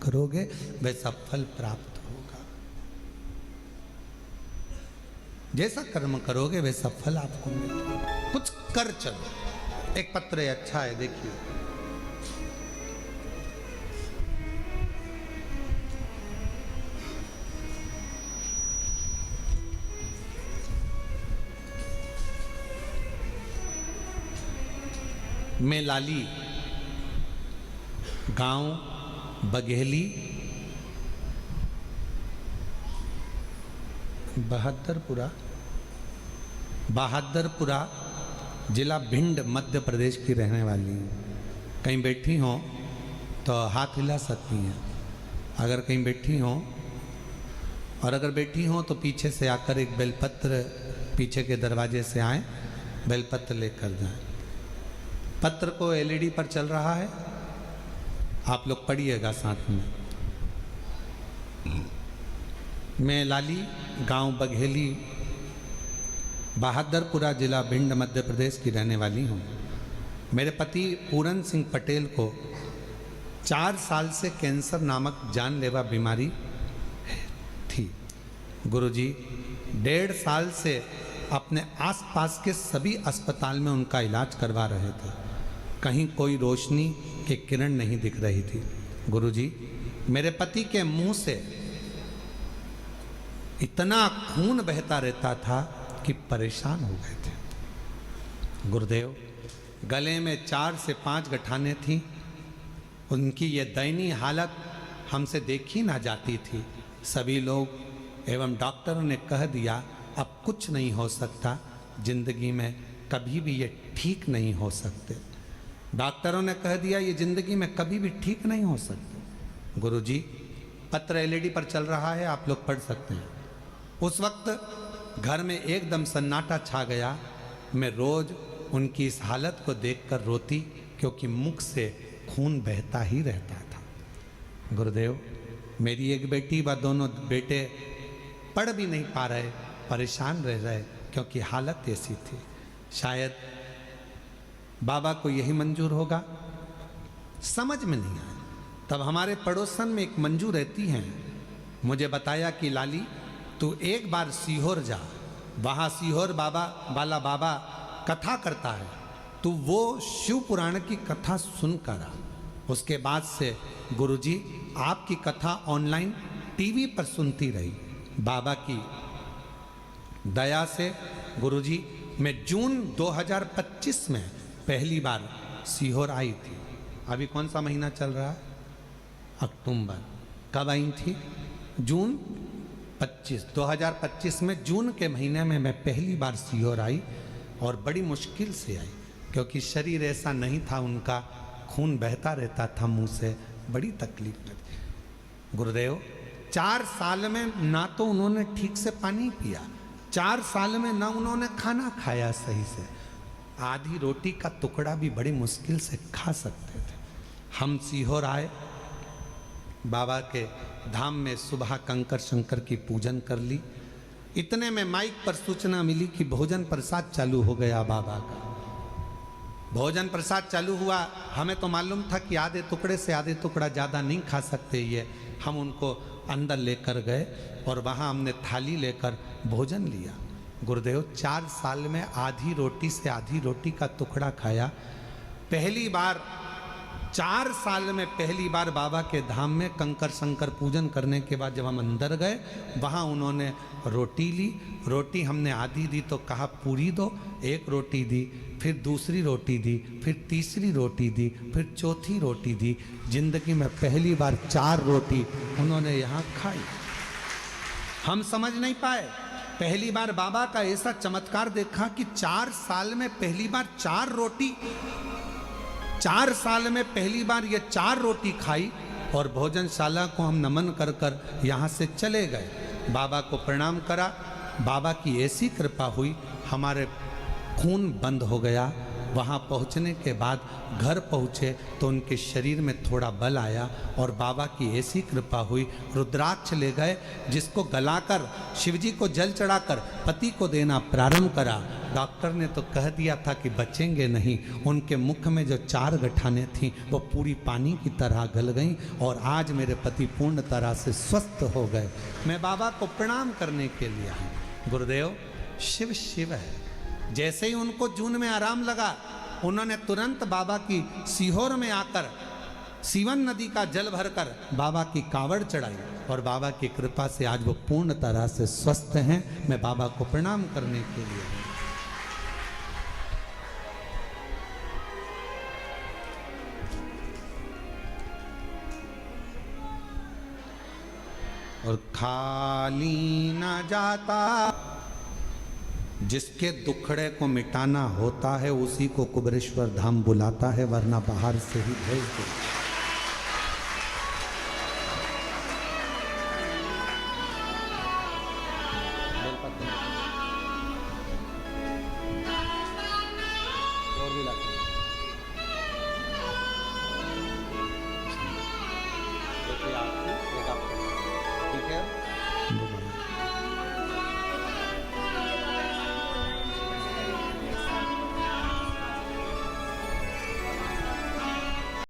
करोगे वैसा फल प्राप्त होगा। जैसा कर्म करोगे वैसा फल आपको मिलेगा। कुछ कर चलो। एक पत्र अच्छा है, देखिए। मैं लाली, गांव बघेली, बहादुरपुरा जिला भिंड मध्य प्रदेश की रहने वाली हूँ। कहीं बैठी हो तो हाथ हिला सकती हैं अगर कहीं बैठी हो, और अगर बैठी हो तो पीछे से आकर एक बेलपत्र, पीछे के दरवाजे से आए, बेलपत्र लेकर जाएं। पत्र को एलईडी पर चल रहा है, आप लोग पढ़िएगा साथ में। मैं लाली, गांव बघेली, बहादुरपुरा जिला भिंड मध्य प्रदेश की रहने वाली हूँ। मेरे पति पूरन सिंह पटेल को 4 साल से कैंसर नामक जानलेवा बीमारी थी। गुरुजी 1.5 साल से अपने आसपास के सभी अस्पताल में उनका इलाज करवा रहे थे। कहीं कोई रोशनी की किरण नहीं दिख रही थी। गुरुजी, मेरे पति के मुंह से इतना खून बहता रहता था कि परेशान हो गए थे। गुरुदेव, गले में 4 से 5 गठानें थीं। उनकी ये दयनीय हालत हमसे देखी ना जाती थी। सभी लोग एवं डॉक्टरों ने कह दिया अब कुछ नहीं हो सकता, जिंदगी में कभी भी ये ठीक नहीं हो सकते। डॉक्टरों ने कह दिया ये जिंदगी में कभी भी ठीक नहीं हो सकते। गुरुजी, पत्र एलईडी पर चल रहा है, आप लोग पढ़ सकते हैं। उस वक्त घर में एकदम सन्नाटा छा गया। मैं रोज उनकी इस हालत को देखकर रोती, क्योंकि मुख से खून बहता ही रहता था। गुरुदेव, मेरी एक बेटी व दोनों बेटे पढ़ भी नहीं पा रहे, परेशान रह रहे, क्योंकि हालत ऐसी थी। शायद बाबा को यही मंजूर होगा, समझ में नहीं आया। तब हमारे पड़ोसन में एक मंजू रहती हैं, मुझे बताया कि लाली तू एक बार सीहोर जा, वहाँ सीहोर बाबा वाला बाबा कथा करता है, तू वो शिव पुराण की कथा सुनकर आ। उसके बाद से गुरुजी आपकी कथा ऑनलाइन टीवी पर सुनती रही। बाबा की दया से गुरुजी मैं जून 2025 में पहली बार सीहोर आई थी। अभी कौन सा महीना चल रहा है? अक्टूबर। कब आई थी? जून 2025 में जून के महीने में मैं पहली बार सीहोर आई, और बड़ी मुश्किल से आई, क्योंकि शरीर ऐसा नहीं था, उनका खून बहता रहता था मुंह से, बड़ी तकलीफ लगी। गुरुदेव, 4 साल में ना तो उन्होंने ठीक से पानी पिया, 4 साल में ना उन्होंने खाना खाया सही से, आधी रोटी का टुकड़ा भी बड़ी मुश्किल से खा सकते थे। हम सीहोर आए, बाबा के धाम में सुबह कंकर शंकर की पूजन कर ली। इतने में माइक पर सूचना मिली कि भोजन प्रसाद चालू हो गया बाबा का। भोजन प्रसाद चालू हुआ। हमें तो मालूम था कि आधे टुकड़े से आधे टुकड़ा ज़्यादा नहीं खा सकते ये। हम उनको अंदर लेकर गए और वहाँ हमने थाली लेकर भोजन लिया। गुरुदेव, 4 साल में आधी रोटी से आधी रोटी का टुकड़ा खाया। पहली बार 4 साल में पहली बार बाबा के धाम में कंकर शंकर पूजन करने के बाद जब हम अंदर गए, वहाँ उन्होंने रोटी ली। रोटी हमने आधी दी तो कहा पूरी दो, एक रोटी दी, फिर दूसरी रोटी दी, फिर तीसरी रोटी दी, फिर चौथी रोटी दी। जिंदगी में पहली बार 4 रोटी उन्होंने यहाँ खाई। हम समझ नहीं पाए। पहली बार बाबा का ऐसा चमत्कार देखा कि 4 साल में पहली बार 4 रोटी, 4 साल में पहली बार ये 4 रोटी खाई। और भोजनशाला को हम नमन कर कर यहाँ से चले गए। बाबा को प्रणाम करा। बाबा की ऐसी कृपा हुई, हमारे खून बंद हो गया। वहाँ पहुँचने के बाद घर पहुँचे तो उनके शरीर में थोड़ा बल आया और बाबा की ऐसी कृपा हुई, रुद्राक्ष ले गए जिसको गलाकर शिवजी को जल चढ़ाकर पति को देना प्रारंभ करा। डॉक्टर ने तो कह दिया था कि बचेंगे नहीं। उनके मुख में जो 4 गठानें थीं वो पूरी पानी की तरह गल गईं और आज मेरे पति पूर्ण तरह से स्वस्थ हो गए। मैं बाबा को प्रणाम करने के लिए आया। गुरुदेव, शिव शिव है। जैसे ही उनको जून में आराम लगा, उन्होंने तुरंत बाबा की सीहोर में आकर सीवन नदी का जल भरकर बाबा की कावड़ चढ़ाई और बाबा की कृपा से आज वो पूर्ण तरह से स्वस्थ हैं। मैं बाबा को प्रणाम करने के लिए हूँ। और खाली ना जाता, जिसके दुखड़े को मिटाना होता है उसी को कुबेरेश्वर धाम बुलाता है, वरना बाहर से ही भेज दो। ठीक है।